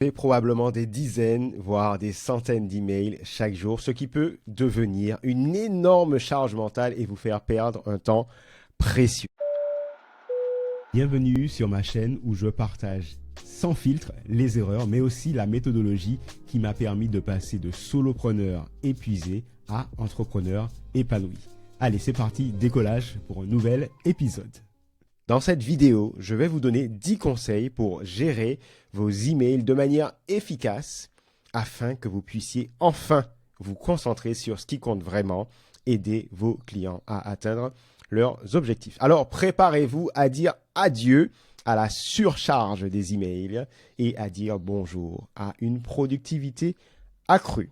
Fait probablement des dizaines, voire des centaines d'emails chaque jour, ce qui peut devenir une énorme charge mentale et vous faire perdre un temps précieux. Bienvenue sur ma chaîne où je partage sans filtre les erreurs, mais aussi la méthodologie qui m'a permis de passer de solopreneur épuisé à entrepreneur épanoui. Allez, c'est parti, décollage pour un nouvel épisode. Dans cette vidéo, je vais vous donner 10 conseils pour gérer vos emails de manière efficace afin que vous puissiez enfin vous concentrer sur ce qui compte vraiment, aider vos clients à atteindre leurs objectifs. Alors, préparez-vous à dire adieu à la surcharge des emails et à dire bonjour à une productivité accrue.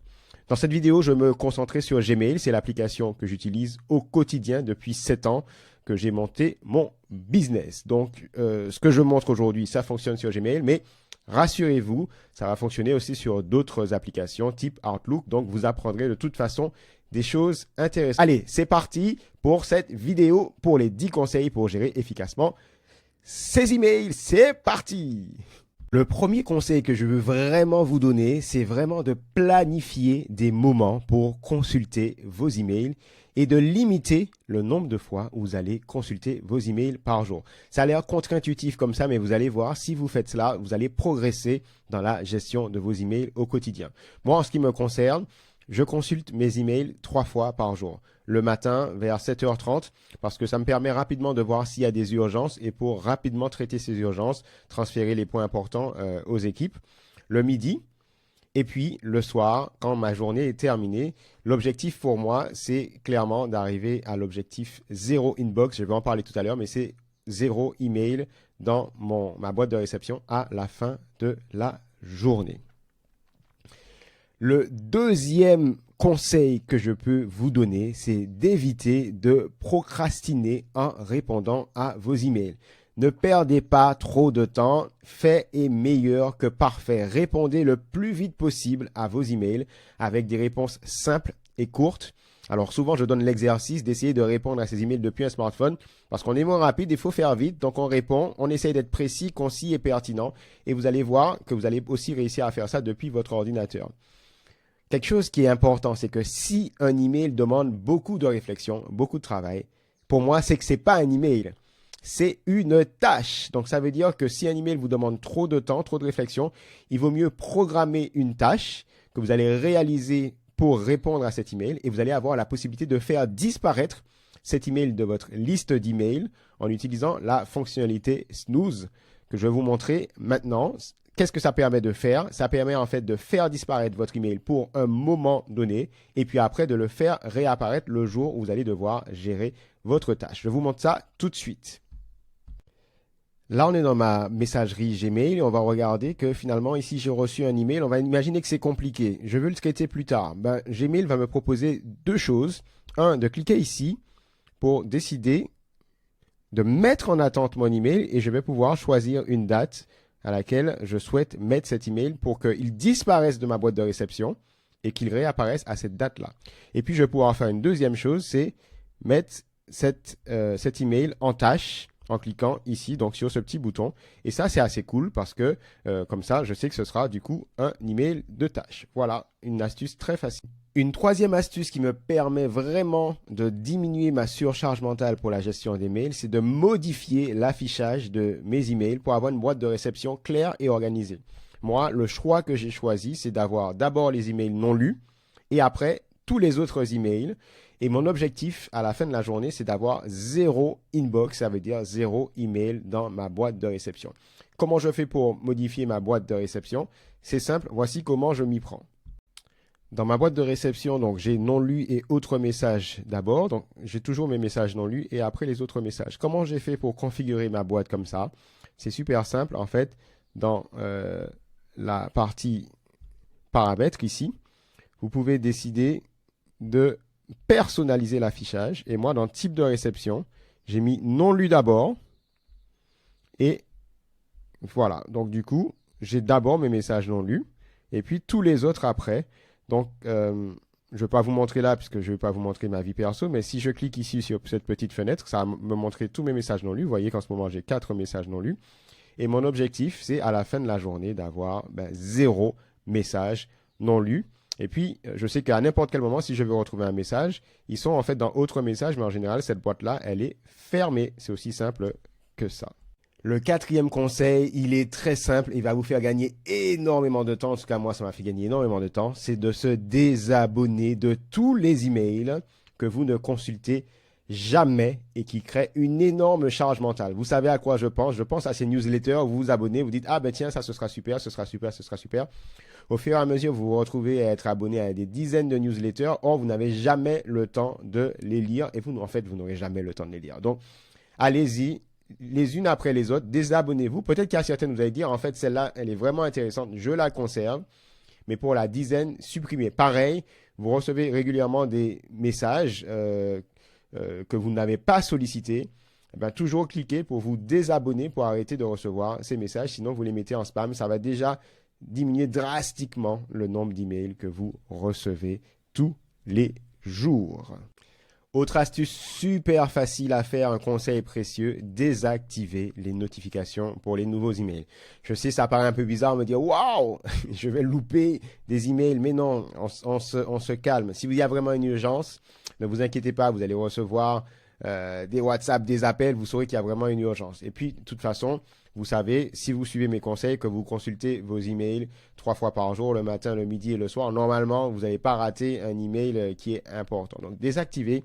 Dans cette vidéo, je me concentrerai sur Gmail. C'est l'application que j'utilise au quotidien depuis 7 ans que j'ai monté mon business. Donc, ce que je montre aujourd'hui, ça fonctionne sur Gmail, mais rassurez-vous, ça va fonctionner aussi sur d'autres applications type Outlook. Donc, vous apprendrez de toute façon des choses intéressantes. Allez, c'est parti pour cette vidéo pour les 10 conseils pour gérer efficacement ces emails. C'est parti! Le premier conseil que je veux vraiment vous donner, c'est vraiment de planifier des moments pour consulter vos emails et de limiter le nombre de fois où vous allez consulter vos emails par jour. Ça a l'air contre-intuitif comme ça, mais vous allez voir, si vous faites cela, vous allez progresser dans la gestion de vos emails au quotidien. Moi, en ce qui me concerne, je consulte mes emails 3 fois par jour. Le matin vers 7h30 parce que ça me permet rapidement de voir s'il y a des urgences et pour rapidement traiter ces urgences, transférer les points importants aux équipes. Le midi et puis le soir quand ma journée est terminée. L'objectif pour moi, c'est clairement d'arriver à l'objectif 0 inbox. Je vais en parler tout à l'heure, mais c'est 0 email dans ma boîte de réception à la fin de la journée. Le deuxième conseil que je peux vous donner, c'est d'éviter de procrastiner en répondant à vos emails. Ne perdez pas trop de temps. Fait est meilleur que parfait. Répondez le plus vite possible à vos emails avec des réponses simples et courtes. Alors souvent, je donne l'exercice d'essayer de répondre à ces emails depuis un smartphone parce qu'on est moins rapide, il faut faire vite. Donc on répond, on essaye d'être précis, concis et pertinent. Et vous allez voir que vous allez aussi réussir à faire ça depuis votre ordinateur. Quelque chose qui est important, c'est que si un email demande beaucoup de réflexion, beaucoup de travail, pour moi, c'est que ce n'est pas un email, c'est une tâche. Donc, ça veut dire que si un email vous demande trop de temps, trop de réflexion, il vaut mieux programmer une tâche que vous allez réaliser pour répondre à cet email et vous allez avoir la possibilité de faire disparaître cet email de votre liste d'emails en utilisant la fonctionnalité Snooze que je vais vous montrer maintenant. Qu'est-ce que ça permet de faire? Ça permet en fait de faire disparaître votre email pour un moment donné et puis après de le faire réapparaître le jour où vous allez devoir gérer votre tâche. Je vous montre ça tout de suite. Là, on est dans ma messagerie Gmail et on va regarder que finalement ici j'ai reçu un email. On va imaginer que c'est compliqué. Je veux le traiter plus tard. Gmail va me proposer deux choses. Un, de cliquer ici pour décider de mettre en attente mon email et je vais pouvoir choisir une date à laquelle je souhaite mettre cet email pour qu'il disparaisse de ma boîte de réception et qu'il réapparaisse à cette date-là. Et puis, je vais pouvoir faire une deuxième chose, c'est mettre cet email en tâche en cliquant ici, donc sur ce petit bouton. Et ça, c'est assez cool parce que comme ça, je sais que ce sera du coup un email de tâche. Voilà, une astuce très facile. Une troisième astuce qui me permet vraiment de diminuer ma surcharge mentale pour la gestion des mails, c'est de modifier l'affichage de mes emails pour avoir une boîte de réception claire et organisée. Moi, le choix que j'ai choisi, c'est d'avoir d'abord les emails non lus et après tous les autres emails. Et mon objectif à la fin de la journée, c'est d'avoir 0 inbox, ça veut dire 0 email dans ma boîte de réception. Comment je fais pour modifier ma boîte de réception? C'est simple, voici comment je m'y prends. Dans ma boîte de réception, donc j'ai non lu et autres messages d'abord. Donc j'ai toujours mes messages non lus et après les autres messages. Comment j'ai fait pour configurer ma boîte comme ça? C'est super simple. En fait, dans la partie paramètres ici, vous pouvez décider de personnaliser l'affichage. Et moi, dans type de réception, j'ai mis non lu d'abord. Et voilà. Donc du coup, j'ai d'abord mes messages non lus et puis tous les autres après. Donc, je ne vais pas vous montrer là puisque je ne vais pas vous montrer ma vie perso, mais si je clique ici sur cette petite fenêtre, ça va me montrer tous mes messages non lus. Vous voyez qu'en ce moment, j'ai 4 messages non lus. Et mon objectif, c'est à la fin de la journée d'avoir 0 message non lu. Et puis, je sais qu'à n'importe quel moment, si je veux retrouver un message, ils sont en fait dans autre message, mais en général, cette boîte-là, elle est fermée. C'est aussi simple que ça. Le quatrième conseil, il est très simple, il va vous faire gagner énormément de temps, en tout cas moi ça m'a fait gagner énormément de temps, c'est de se désabonner de tous les emails que vous ne consultez jamais et qui créent une énorme charge mentale. Vous savez à quoi je pense à ces newsletters où vous vous abonnez, vous dites « Ah ben tiens, ça ce sera super, ce sera super, ce sera super ». Au fur et à mesure, vous vous retrouvez à être abonné à des dizaines de newsletters, or vous n'avez jamais le temps de les lire et vous, en fait, vous n'aurez jamais le temps de les lire. Donc, allez-y, les unes après les autres, désabonnez-vous. Peut-être qu'il y a certaines, vous allez dire, en fait, celle-là, elle est vraiment intéressante, je la conserve. Mais pour la dizaine, supprimez. Pareil, vous recevez régulièrement des messages que vous n'avez pas sollicités. Eh bien, toujours cliquez pour vous désabonner pour arrêter de recevoir ces messages. Sinon, vous les mettez en spam. Ça va déjà diminuer drastiquement le nombre d'emails que vous recevez tous les jours. Autre astuce super facile à faire, un conseil précieux, désactiver les notifications pour les nouveaux emails. Je sais, ça paraît un peu bizarre de me dire « Waouh, je vais louper des emails », mais non, on se calme. Si il y a vraiment une urgence, ne vous inquiétez pas, vous allez recevoir des WhatsApp, des appels, vous saurez qu'il y a vraiment une urgence. Et puis, de toute façon, vous savez, si vous suivez mes conseils, que vous consultez vos emails 3 fois par jour, le matin, le midi et le soir, normalement, vous n'allez pas rater un email qui est important. Donc, désactivez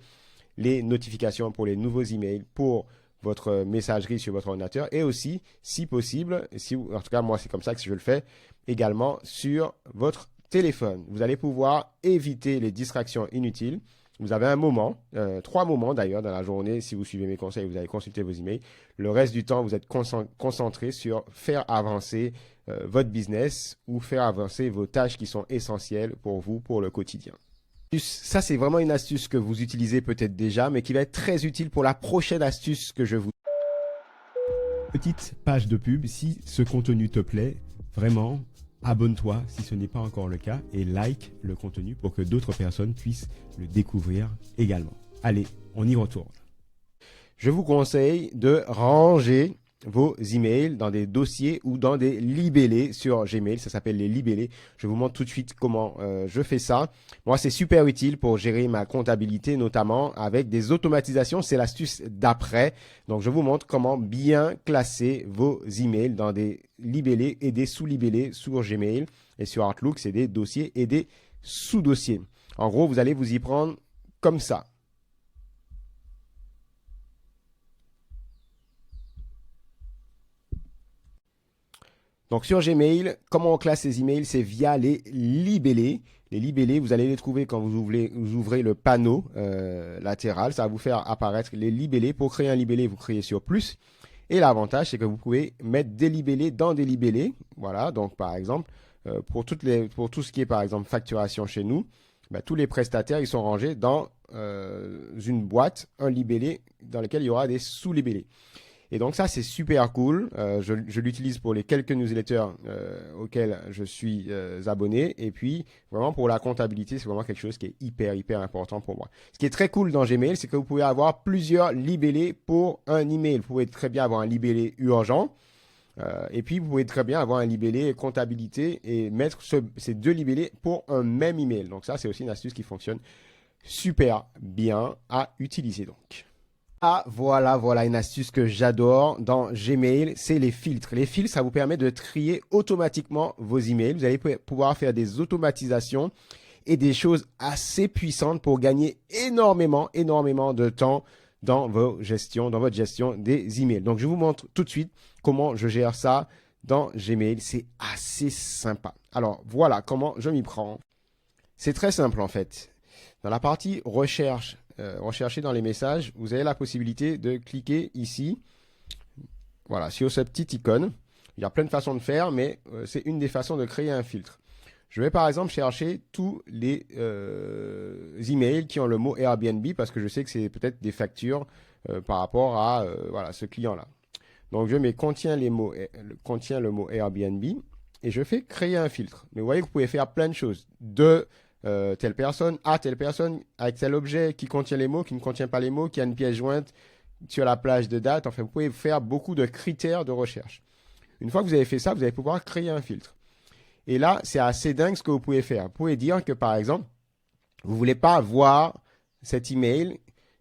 les notifications pour les nouveaux emails, pour votre messagerie sur votre ordinateur et aussi, si possible, en tout cas, moi, c'est comme ça que je le fais, également sur votre téléphone. Vous allez pouvoir éviter les distractions inutiles. Vous avez un moment, 3 moments d'ailleurs dans la journée, si vous suivez mes conseils, vous allez consulter vos emails. Le reste du temps, vous êtes concentré sur faire avancer votre business ou faire avancer vos tâches qui sont essentielles pour vous, pour le quotidien. Ça, c'est vraiment une astuce que vous utilisez peut-être déjà, mais qui va être très utile pour la prochaine astuce que je vous... Petite page de pub, si ce contenu te plaît, vraiment, abonne-toi si ce n'est pas encore le cas et like le contenu pour que d'autres personnes puissent le découvrir également. Allez, on y retourne. Je vous conseille de ranger vos emails dans des dossiers ou dans des libellés sur Gmail. Ça s'appelle les libellés. Je vous montre tout de suite comment je fais ça. Moi, c'est super utile pour gérer ma comptabilité, notamment avec des automatisations. C'est l'astuce d'après. Donc, je vous montre comment bien classer vos emails dans des libellés et des sous-libellés sur Gmail. Et sur Outlook, c'est des dossiers et des sous-dossiers. En gros, vous allez vous y prendre comme ça. Donc sur Gmail, comment on classe les emails? C'est via les libellés. Les libellés, vous allez les trouver quand vous ouvrez le panneau latéral. Ça va vous faire apparaître les libellés. Pour créer un libellé, vous créez sur plus. Et l'avantage, c'est que vous pouvez mettre des libellés dans des libellés. Voilà, donc par exemple, pour tout ce qui est par exemple facturation chez nous, tous les prestataires, ils sont rangés dans une boîte, un libellé dans lequel il y aura des sous-libellés. Et donc ça, c'est super cool. Je l'utilise pour les quelques newsletters auxquels je suis abonné. Et puis, vraiment pour la comptabilité, c'est vraiment quelque chose qui est hyper important pour moi. Ce qui est très cool dans Gmail, c'est que vous pouvez avoir plusieurs libellés pour un email. Vous pouvez très bien avoir un libellé urgent. Et puis, vous pouvez très bien avoir un libellé comptabilité et mettre ces 2 libellés pour un même email. Donc ça, c'est aussi une astuce qui fonctionne super bien à utiliser donc. Ah, voilà une astuce que j'adore dans Gmail, c'est les filtres. Les filtres, ça vous permet de trier automatiquement vos emails. Vous allez pouvoir faire des automatisations et des choses assez puissantes pour gagner énormément de temps dans votre gestion des emails. Donc, je vous montre tout de suite comment je gère ça dans Gmail. C'est assez sympa. Alors, voilà comment je m'y prends. C'est très simple en fait. Dans la partie recherche, rechercher dans les messages, vous avez la possibilité de cliquer ici, voilà, sur cette petite icône. Il y a plein de façons de faire, mais c'est une des façons de créer un filtre. Je vais par exemple chercher tous les emails qui ont le mot Airbnb parce que je sais que c'est peut-être des factures par rapport à voilà, ce client-là. Donc je mets contient le mot Airbnb et je fais créer un filtre. Mais vous voyez que vous pouvez faire plein de choses. De telle personne à telle personne avec tel objet qui contient les mots, qui ne contient pas les mots, qui a une pièce jointe sur la plage de date. Enfin, vous pouvez faire beaucoup de critères de recherche. Une fois que vous avez fait ça, vous allez pouvoir créer un filtre. Et là, c'est assez dingue ce que vous pouvez faire. Vous pouvez dire que, par exemple, vous ne voulez pas voir cet email,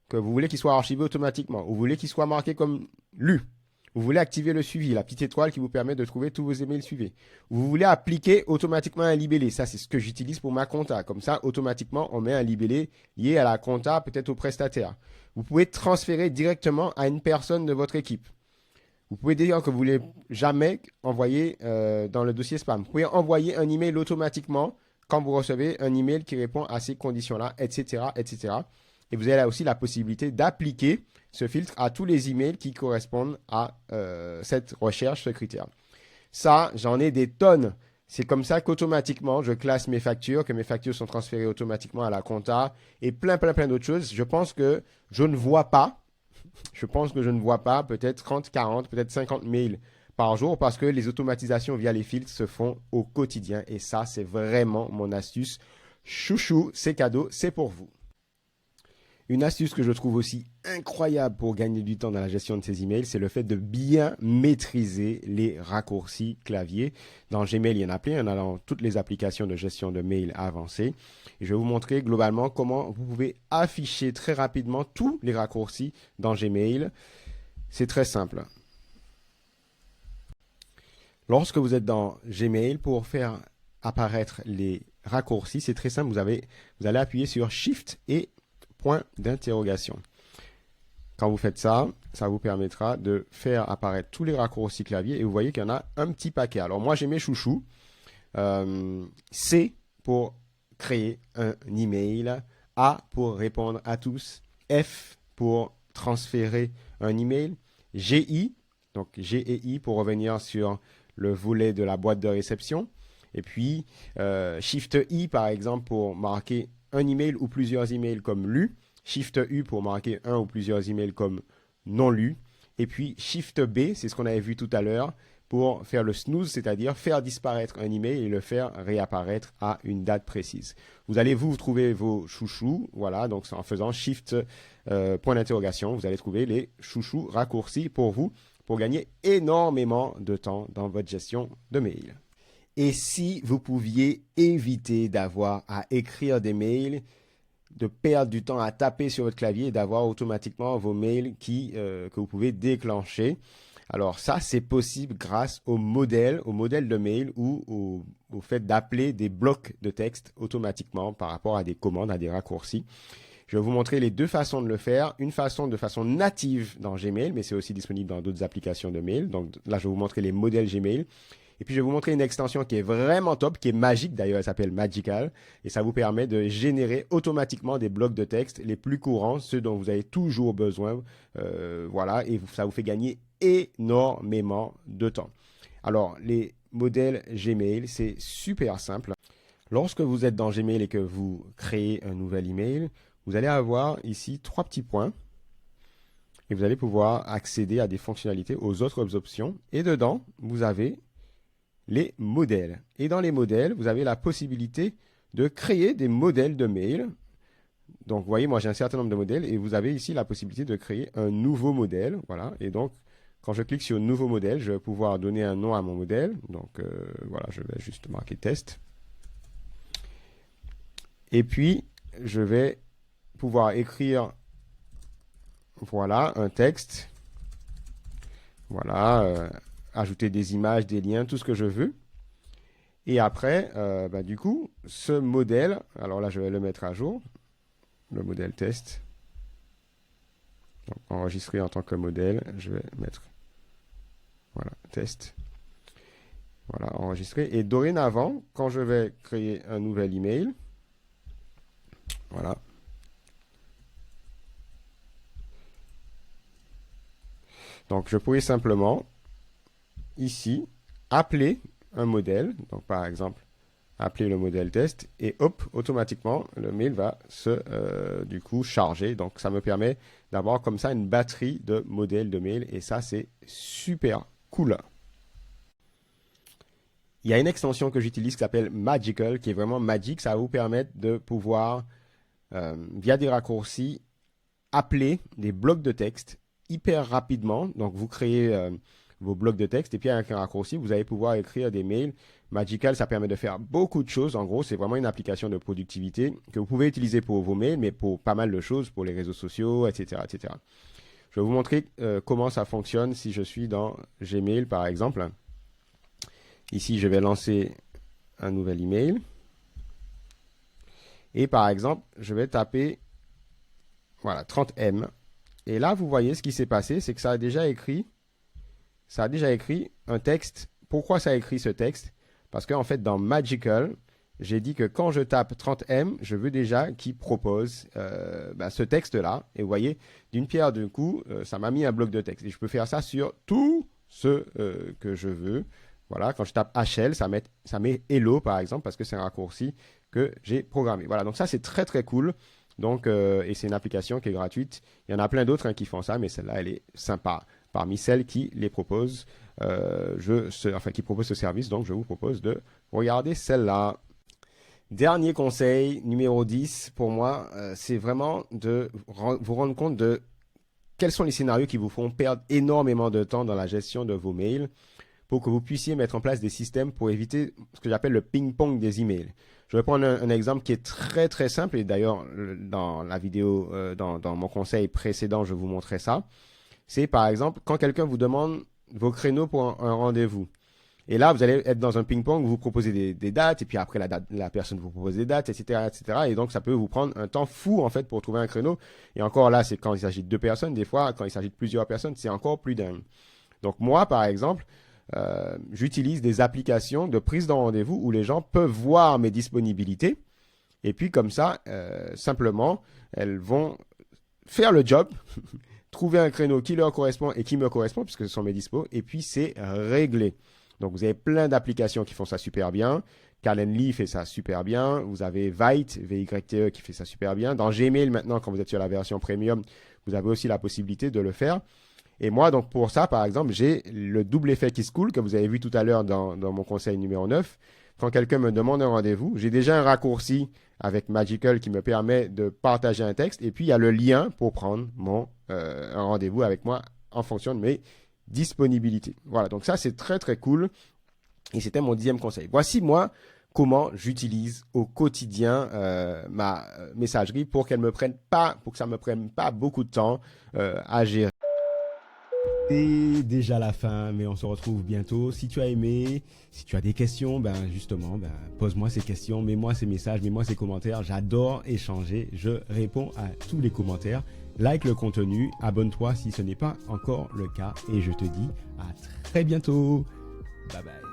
que vous voulez qu'il soit archivé automatiquement, ou vous voulez qu'il soit marqué comme lu. Vous voulez activer le suivi, la petite étoile qui vous permet de trouver tous vos emails suivis. Vous voulez appliquer automatiquement un libellé. Ça, c'est ce que j'utilise pour ma compta. Comme ça, automatiquement, on met un libellé lié à la compta, peut-être au prestataire. Vous pouvez transférer directement à une personne de votre équipe. Vous pouvez dire que vous ne voulez jamais envoyer dans le dossier spam. Vous pouvez envoyer un email automatiquement quand vous recevez un email qui répond à ces conditions-là, etc., etc. Et vous avez aussi la possibilité d'appliquer ce filtre à tous les emails qui correspondent à cette recherche, ce critère. Ça, j'en ai des tonnes. C'est comme ça qu'automatiquement, je classe mes factures, que mes factures sont transférées automatiquement à la compta et plein d'autres choses. Je pense que je ne vois pas peut-être 30, 40, peut-être 50 mails par jour parce que les automatisations via les filtres se font au quotidien. Et ça, c'est vraiment mon astuce. Chouchou, c'est cadeau, c'est pour vous. Une astuce que je trouve aussi incroyable pour gagner du temps dans la gestion de ces emails, c'est le fait de bien maîtriser les raccourcis clavier. Dans Gmail, il y en a plein, il y en a dans toutes les applications de gestion de mail avancées. Et je vais vous montrer globalement comment vous pouvez afficher très rapidement tous les raccourcis dans Gmail. C'est très simple. Lorsque vous êtes dans Gmail, pour faire apparaître les raccourcis, c'est très simple. Vous allez appuyer sur Shift et point d'interrogation. Quand vous faites ça, ça vous permettra de faire apparaître tous les raccourcis clavier et vous voyez qu'il y en a un petit paquet. Alors moi j'ai mes chouchous. C pour créer un email, A pour répondre à tous, F pour transférer un email, GI, donc G et I pour revenir sur le volet de la boîte de réception, et puis Shift I par exemple pour marquer un email ou plusieurs emails comme lus, Shift U pour marquer un ou plusieurs emails comme non lus, et puis Shift B, c'est ce qu'on avait vu tout à l'heure, pour faire le snooze, c'est-à-dire faire disparaître un email et le faire réapparaître à une date précise. Vous allez vous trouver vos chouchous, voilà, donc en faisant Shift point d'interrogation, vous allez trouver les chouchous raccourcis pour vous, pour gagner énormément de temps dans votre gestion de mail. Et si vous pouviez éviter d'avoir à écrire des mails, de perdre du temps à taper sur votre clavier et d'avoir automatiquement vos mails que vous pouvez déclencher. Alors ça, c'est possible grâce au modèle de mail ou au fait d'appeler des blocs de texte automatiquement par rapport à des commandes, à des raccourcis. Je vais vous montrer les deux façons de le faire. Une façon de façon native dans Gmail, mais c'est aussi disponible dans d'autres applications de mail. Donc là, je vais vous montrer les modèles Gmail. Et puis, je vais vous montrer une extension qui est vraiment top, qui est magique d'ailleurs, elle s'appelle Magical. Et ça vous permet de générer automatiquement des blocs de texte les plus courants, ceux dont vous avez toujours besoin. Voilà, et ça vous fait gagner énormément de temps. Alors, les modèles Gmail, c'est super simple. Lorsque vous êtes dans Gmail et que vous créez un nouvel email, vous allez avoir ici 3 petits points. Et vous allez pouvoir accéder à des fonctionnalités, aux autres options. Et dedans, vous avez les modèles. Et dans les modèles, vous avez la possibilité de créer des modèles de mail. Donc, vous voyez, moi, j'ai un certain nombre de modèles et vous avez ici la possibilité de créer un nouveau modèle. Voilà. Et donc, quand je clique sur nouveau modèle, je vais pouvoir donner un nom à mon modèle. Donc, voilà, je vais juste marquer test. Et puis, je vais pouvoir écrire, voilà, un texte. Voilà, ajouter des images, des liens, tout ce que je veux. Et après, du coup, ce modèle, alors là, je vais le mettre à jour, le modèle test. Donc, enregistré en tant que modèle, je vais mettre, voilà, test. Voilà, enregistré. Et dorénavant, quand je vais créer un nouvel email, voilà. Donc, je pourrais simplement, ici, appeler un modèle. Donc, par exemple, appeler le modèle test et hop, automatiquement, le mail va se, du coup, charger. Donc, ça me permet d'avoir comme ça une batterie de modèles de mail et ça, c'est super cool. Il y a une extension que j'utilise qui s'appelle Magical, qui est vraiment magique. Ça va vous permettre de pouvoir, via des raccourcis, appeler des blocs de texte hyper rapidement. Donc, vous créez vos blocs de texte. Et puis avec un raccourci, vous allez pouvoir écrire des mails. Magical, ça permet de faire beaucoup de choses. En gros, c'est vraiment une application de productivité que vous pouvez utiliser pour vos mails, mais pour pas mal de choses, pour les réseaux sociaux, etc., etc. Je vais vous montrer comment ça fonctionne si je suis dans Gmail, par exemple. Ici, je vais lancer un nouvel email. Et par exemple, je vais taper voilà, 30M. Et là, vous voyez ce qui s'est passé, c'est que ça a déjà écrit un texte. Pourquoi ça a écrit ce texte? Parce qu'en fait, dans Magical, j'ai dit que quand je tape 30M, je veux déjà qu'il propose ce texte-là. Et vous voyez, d'une pierre deux coups, ça m'a mis un bloc de texte. Et je peux faire ça sur tout ce que je veux. Voilà, quand je tape HL, ça met Hello, par exemple, parce que c'est un raccourci que j'ai programmé. Voilà, donc ça, c'est très, très cool. Donc, et c'est une application qui est gratuite. Il y en a plein d'autres qui font ça, mais celle-là, elle est sympa. Parmi celles qui les proposent, qui proposent ce service, donc je vous propose de regarder celle-là. Dernier conseil, numéro 10, pour moi, c'est vraiment de vous rendre compte de quels sont les scénarios qui vous font perdre énormément de temps dans la gestion de vos mails pour que vous puissiez mettre en place des systèmes pour éviter ce que j'appelle le ping-pong des emails. Je vais prendre un exemple qui est très très simple et d'ailleurs dans la vidéo, dans mon conseil précédent, je vous montrais ça. C'est par exemple quand quelqu'un vous demande vos créneaux pour un rendez-vous. Et là, vous allez être dans un ping-pong où vous proposez des dates, et puis après, la personne vous propose des dates, etc., etc. Et donc, ça peut vous prendre un temps fou, en fait, pour trouver un créneau. Et encore là, c'est quand il s'agit de 2 personnes. Des fois, quand il s'agit de plusieurs personnes, c'est encore plus dingue. Donc, moi, par exemple, j'utilise des applications de prise de rendez-vous où les gens peuvent voir mes disponibilités. Et puis, comme ça, simplement, elles vont faire le job, trouver un créneau qui leur correspond et qui me correspond, puisque ce sont mes dispos, et puis c'est réglé. Donc, vous avez plein d'applications qui font ça super bien. Calendly fait ça super bien. Vous avez Vyte, V-Y-T-E, qui fait ça super bien. Dans Gmail, maintenant, quand vous êtes sur la version premium, vous avez aussi la possibilité de le faire. Et moi, donc, pour ça, par exemple, j'ai le double effet qui se coule, que vous avez vu tout à l'heure dans mon conseil numéro 9. Quand quelqu'un me demande un rendez-vous, j'ai déjà un raccourci avec Magical qui me permet de partager un texte. Et puis, il y a le lien pour prendre un rendez-vous avec moi en fonction de mes disponibilité. Voilà, donc ça c'est très très cool et c'était mon 10e conseil. Voici moi comment j'utilise au quotidien ma messagerie pour que ça me prenne pas beaucoup de temps à gérer. C'est déjà la fin, mais on se retrouve bientôt. Si tu as aimé, si tu as des questions, justement, pose-moi ces questions, mets-moi ces messages, mets-moi ces commentaires. J'adore échanger. Je réponds à tous les commentaires. Like le contenu, abonne-toi si ce n'est pas encore le cas. Et je te dis à très bientôt. Bye bye.